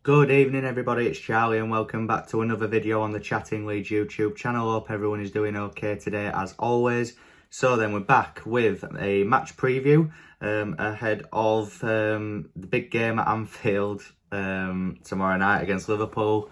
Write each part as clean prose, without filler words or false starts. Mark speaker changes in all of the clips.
Speaker 1: Good evening everybody, it's Charlie and welcome back to another video on the Chatting Leeds YouTube channel. Hope everyone is doing okay today as always. So then we're back with a match preview ahead of the big game at Anfield tomorrow night against Liverpool.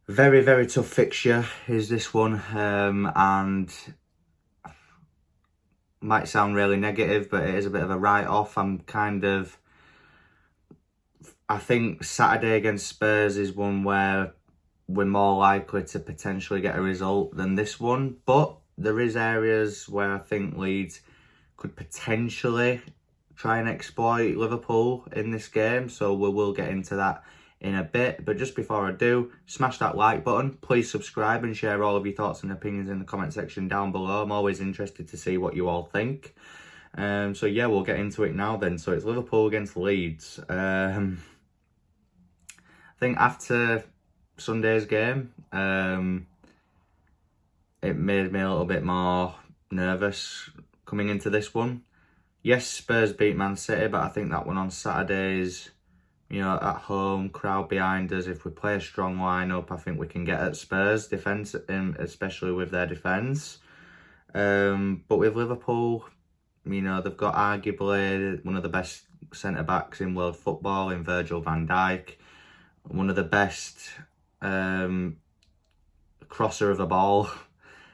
Speaker 1: Very, very tough fixture is this one, and might sound really negative, but it is a bit of a write-off. I think Saturday against Spurs is one where we're more likely to potentially get a result than this one. But there is areas where I think Leeds could potentially try and exploit Liverpool in this game. So we will get into that in a bit. But just before I do, smash that like button. Please subscribe and share all of your thoughts and opinions in the comment section down below. I'm always interested to see what you all think. So yeah, we'll get into it now then. So it's Liverpool against Leeds. I think after Sunday's game, it made me a little bit more nervous coming into this one. Yes, Spurs beat Man City, but I think that one on Saturdays, at home, crowd behind us. If we play a strong lineup, I think we can get at Spurs' defence, especially with their defence. But with Liverpool, they've got arguably one of the best centre-backs in world football in Virgil van Dijk. One of the best crosser of the ball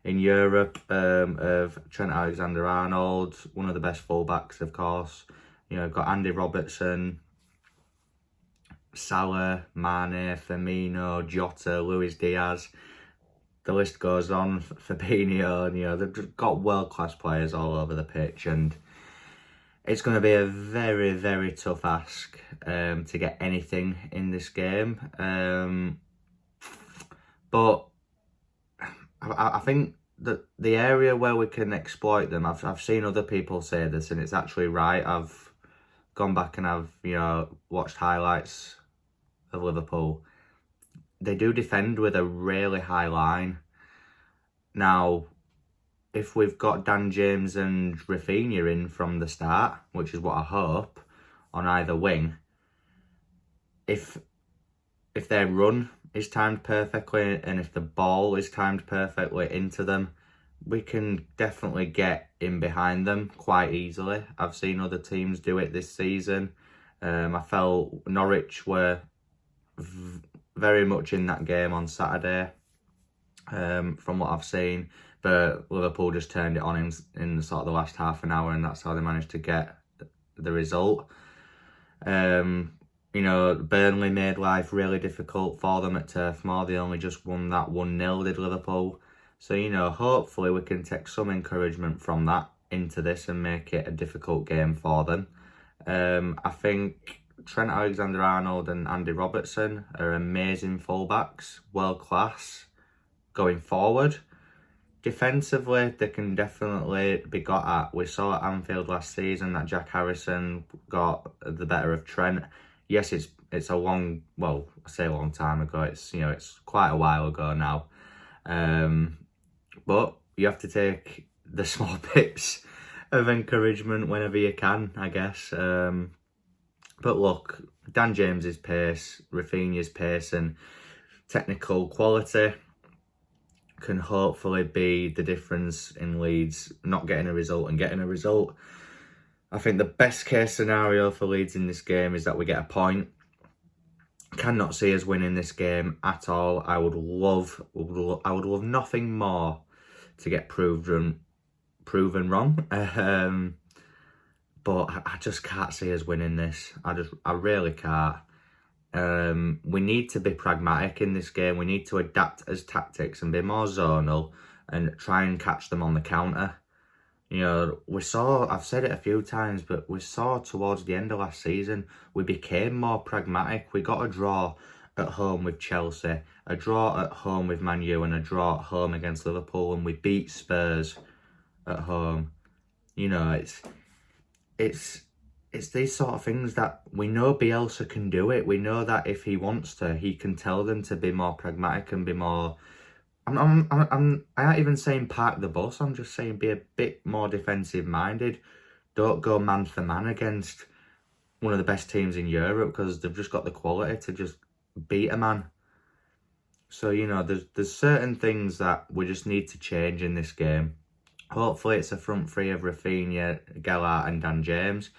Speaker 1: in Europe of Trent Alexander-Arnold. One of the best fullbacks, of course. Got Andy Robertson, Salah, Mane, Firmino, Jota, Luis Diaz. The list goes on. Fabinho. They've got world-class players all over the pitch, and it's going to be a very, very tough ask to get anything in this game. But I think that the area where we can exploit them, I've seen other people say this, and it's actually right. I've gone back and I've watched highlights of Liverpool. They do defend with a really high line. Now, if we've got Dan James and Rafinha in from the start, which is what I hope, on either wing, if their run is timed perfectly and if the ball is timed perfectly into them, we can definitely get in behind them quite easily. I've seen other teams do it this season. I felt Norwich were very much in that game on Saturday, from what I've seen. But Liverpool just turned it on in sort of the last half an hour, and that's how they managed to get the result. Burnley made life really difficult for them at Turf Moor. They only just won that 1-0, did Liverpool. So, hopefully we can take some encouragement from that into this and make it a difficult game for them. I think Trent Alexander-Arnold and Andy Robertson are amazing fullbacks, world class, going forward. Defensively, they can definitely be got at. We saw at Anfield last season that Jack Harrison got the better of Trent. Yes, it's a long, well, I say a long time ago. It's quite a while ago now. But you have to take the small bits of encouragement whenever you can, I guess. But look, Dan James's pace, Rafinha's pace, and technical quality can hopefully be the difference in Leeds not getting a result and getting a result. I think the best case scenario for Leeds in this game is that we get a point. Cannot see us winning this game at all. I would love nothing more to get proven wrong. But I just can't see us winning this. I really can't. We need to be pragmatic in this game. We need to adapt as tactics and be more zonal and try and catch them on the counter. I've said it a few times, but we saw towards the end of last season, we became more pragmatic. We got a draw at home with Chelsea, a draw at home with Man U, and a draw at home against Liverpool, and we beat Spurs at home. It's these sort of things that we know Bielsa can do it. We know that if he wants to, he can tell them to be more pragmatic and be more. I'm not even saying park the bus. I'm just saying be a bit more defensive minded. Don't go man for man against one of the best teams in Europe because they've just got the quality to just beat a man. So, you know, there's certain things that we just need to change in this game. Hopefully it's a front three of Rafinha, Gellert and Dan James.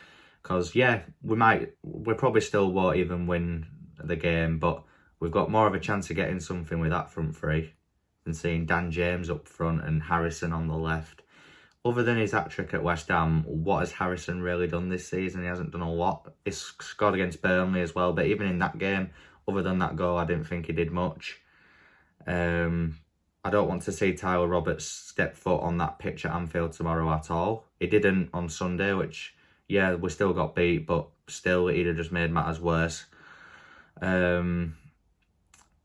Speaker 1: Because, yeah, we probably still won't even win the game, but we've got more of a chance of getting something with that front three than seeing Dan James up front and Harrison on the left. Other than his hat-trick at West Ham, what has Harrison really done this season? He hasn't done a lot. He's scored against Burnley as well, but even in that game, other than that goal, I didn't think he did much. I don't want to see Tyler Roberts step foot on that pitch at Anfield tomorrow at all. He didn't on Sunday, which, yeah, we still got beat, but still, he'd have just made matters worse.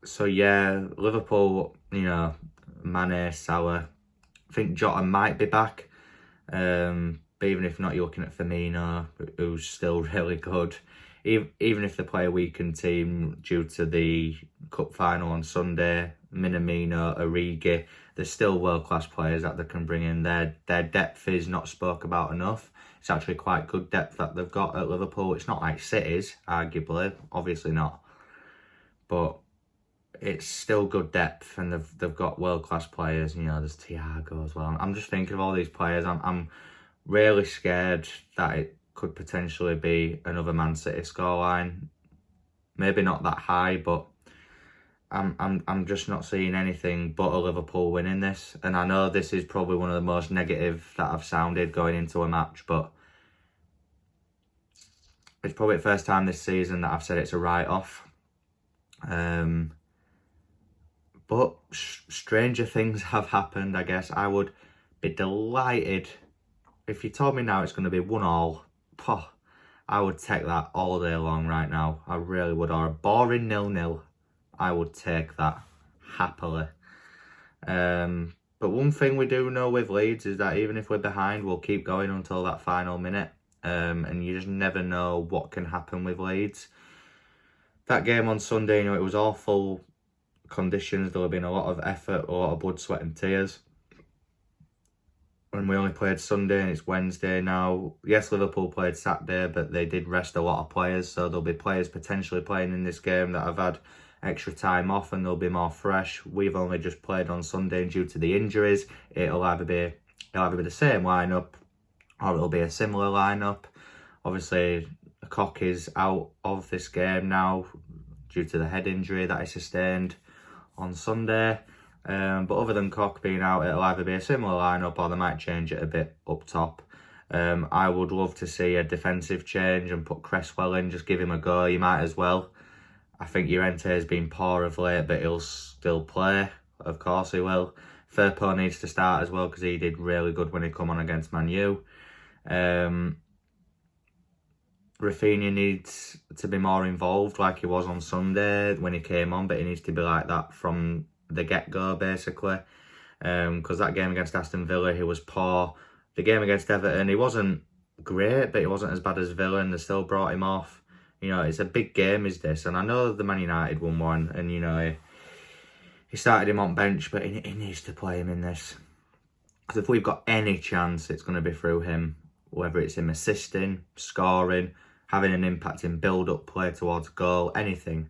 Speaker 1: So, yeah, Liverpool, you know, Mane, Salah. I think Jota might be back. But even if not, you're looking at Firmino, who's still really good. Even if they play a weakened team due to the cup final on Sunday, Minamino, Origi, there's still world-class players that they can bring in. Their depth is not spoke about enough. It's actually quite good depth that they've got at Liverpool. It's not like City's, arguably, obviously not. But it's still good depth, and they've got world-class players. You know, there's Thiago as well. I'm just thinking of all these players. I'm really scared that it could potentially be another Man City scoreline. Maybe not that high, but I'm just not seeing anything but a Liverpool winning this. And I know this is probably one of the most negative that I've sounded going into a match, but it's probably the first time this season that I've said it's a write-off. But stranger things have happened, I guess. I would be delighted if you told me now it's going to be 1-1. I would take that all day long right now. I really would. Or a boring 0-0. I would take that happily. But one thing we do know with Leeds is that even if we're behind, we'll keep going until that final minute. And you just never know what can happen with Leeds. That game on Sunday, you know, it was awful conditions. There have been a lot of effort, a lot of blood, sweat and tears. And we only played Sunday and it's Wednesday now. Yes, Liverpool played Saturday, but they did rest a lot of players. So there'll be players potentially playing in this game that have had extra time off and they'll be more fresh. We've only just played on Sunday, and due to the injuries, it'll either be the same lineup or it'll be a similar lineup. Obviously, Koch is out of this game now due to the head injury that he sustained on Sunday. But other than Koch being out, it'll either be a similar lineup or they might change it a bit up top. I would love to see a defensive change and put Cresswell in, just give him a go. You might as well. I think Llorente has been poor of late, but he'll still play. Of course he will. Firpo needs to start as well because he did really good when he come on against Man U. Rafinha needs to be more involved like he was on Sunday when he came on, but he needs to be like that from the get-go, basically. Because that game against Aston Villa, he was poor. The game against Everton, he wasn't great, but he wasn't as bad as Villa, and they still brought him off. You know, it's a big game, is this? And I know the Man United won one, and, you know, he started him on bench, but he needs to play him in this. Because if we've got any chance, it's going to be through him. Whether it's him assisting, scoring, having an impact in build-up play towards goal, anything.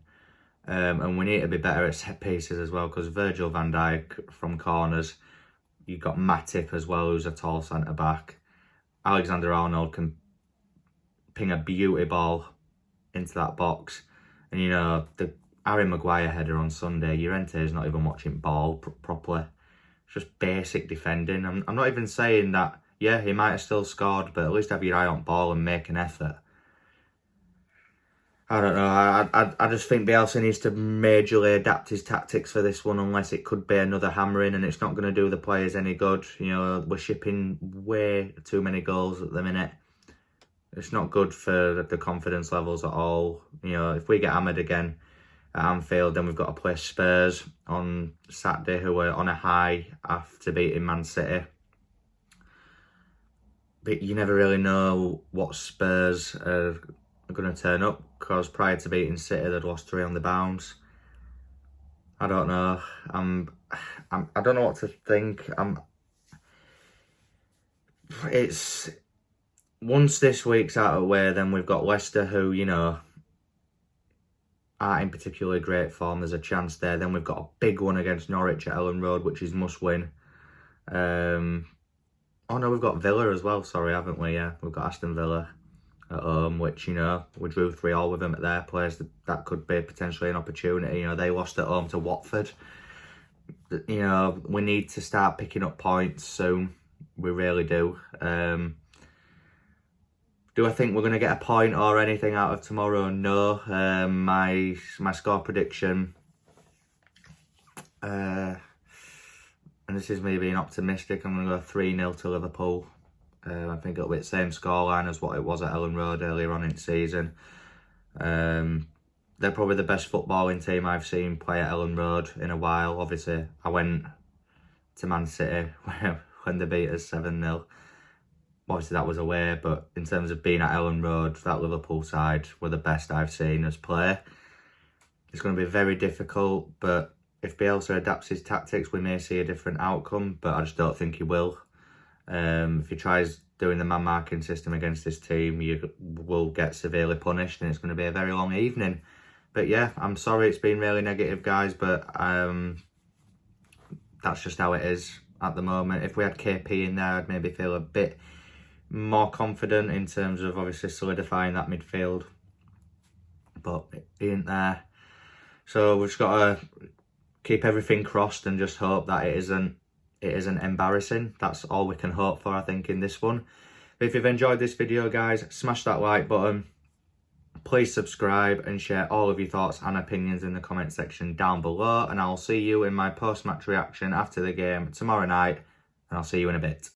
Speaker 1: And we need to be better at set pieces as well, because Virgil van Dijk from corners, you've got Matip as well, who's a tall centre-back. Alexander-Arnold can ping a beauty ball into that box. And, you know, the Harry Maguire header on Sunday, Llorente is not even watching ball properly. It's just basic defending. I'm not even saying that, yeah, he might have still scored, but at least have your eye on ball and make an effort. I don't know. I just think Bielsa needs to majorly adapt his tactics for this one, unless it could be another hammering, and it's not going to do the players any good. You know, we're shipping way too many goals at the minute. It's not good for the confidence levels at all. You know, if we get hammered again at Anfield, then we've got to play Spurs on Saturday, who are on a high after beating Man City. But you never really know what Spurs are going to turn up, because prior to beating City they'd lost 3 on the bounce. I don't know. I don't know what to think. once this week's out of the way, then we've got Leicester, who, you know, aren't in particularly great form. There's a chance there. Then we've got a big one against Norwich at Ellen Road, which is must win. Oh no, we've got Villa as well, sorry, haven't we? Yeah, we've got Aston Villa at home, which, you know, we drew 3-3 with them at their place. That could be potentially an opportunity. You know, they lost at home to Watford. You know, we need to start picking up points soon. We really do. Do I think we're going to get a point or anything out of tomorrow? No. My score prediction, and this is me being optimistic, I'm going to go 3-0 to Liverpool. I think it'll be the same scoreline as what it was at Ellen Road earlier on in the season. They're probably the best footballing team I've seen play at Ellen Road in a while. Obviously, I went to Man City when they beat us 7-0. Obviously, that was away, but in terms of being at Ellen Road, that Liverpool side were the best I've seen us play. It's going to be very difficult, but if Bielsa adapts his tactics, we may see a different outcome, but I just don't think he will. If he tries doing the man marking system against this team, you will get severely punished, and it's going to be a very long evening. But yeah, I'm sorry it's been really negative, guys, but that's just how it is at the moment. If we had KP in there, I'd maybe feel a bit more confident in terms of obviously solidifying that midfield, but he ain't there. So we've just got to keep everything crossed and just hope that it isn't embarrassing. That's all we can hope for, I think, in this one. But if you've enjoyed this video, guys, smash that like button. Please subscribe and share all of your thoughts and opinions in the comment section down below. And I'll see you in my post-match reaction after the game tomorrow night. And I'll see you in a bit.